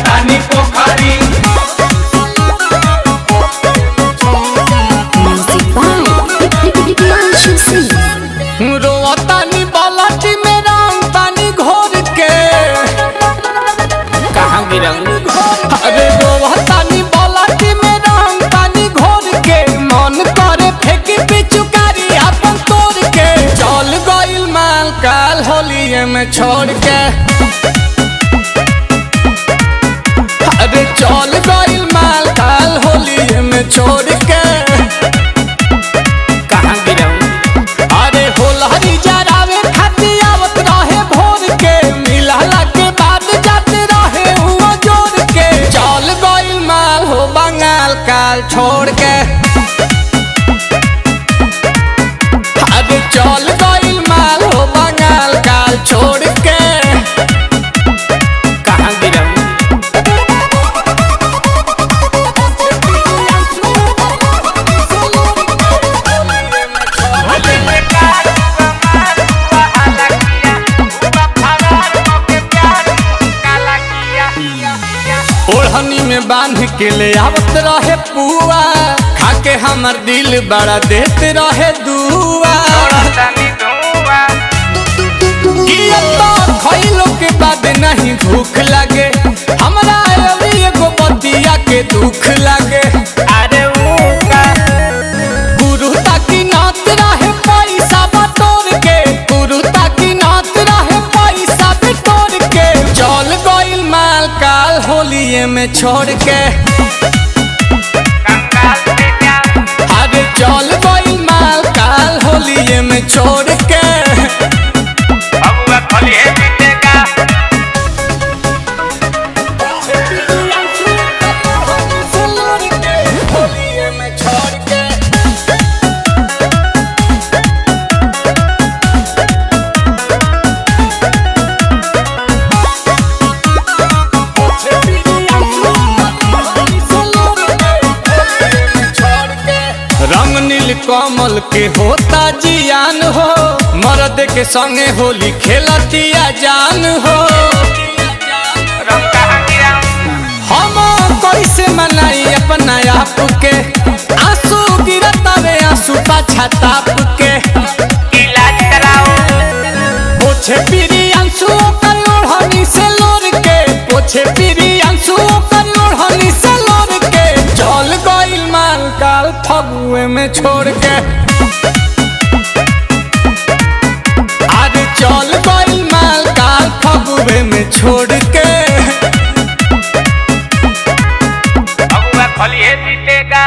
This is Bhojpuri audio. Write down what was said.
तानी पोखरी। रोतानी बालाटी में रंग पानी घोर के कहाँ गिरंग? अरे रोतानी बालाटी में रंग पानी घोर के मन करे फेंकी पिचुकारी अपन तोड़ के चल गइल माल काल होलिये में छोड़ के। अरे चल गइल माल काल होलिये में छोड़ के। कहाँ गिरंग? अरे होलहरी जरावे खाती आवत रहे भोर के मिलहला के बाद जाते रहे हुआ जोर के चल गइल माल हो बंगाल काल छोड़ के। अरे चल गइल माल हो बंगाल काल छोड़ के। कहाँ गिरंग? ओढ़नी में बांध के ले आवत रहे पुआ खाके हमर दिल बड़ा देते रहे दुआ। खइलो के बाद नहीं भूख लगे हमरा अभी एगो बतिया के दुख लगे। अरे वो का गुरु ताकि नात रहे पैसा बटोर के गुरु ताकि नात रहे पैसा बटोर के चल गइल माल काल होलिये में छोड़ के। अरे चल गइल माल काल होलिये में छोड़ के। होलिये में छोड़ के। रंग नील कमल के होता जियान हो मर्द के संगे होली खेलतिया जान हो। हम कैसे मनाई अपना आप के आंसू गिरता रे आंसू पाछा ताप के। इलाज कराओ। पोछे पीरी आंसू कर ओढ़नी से लोर के पोछे पीरी आंसू कर ओढ़नी से लोर के चल गइल माल काल फगुए में छोड़ के। अरे चल गइल माल काल फगुए में छोड़ के। अब वह खलिए जीतेगा।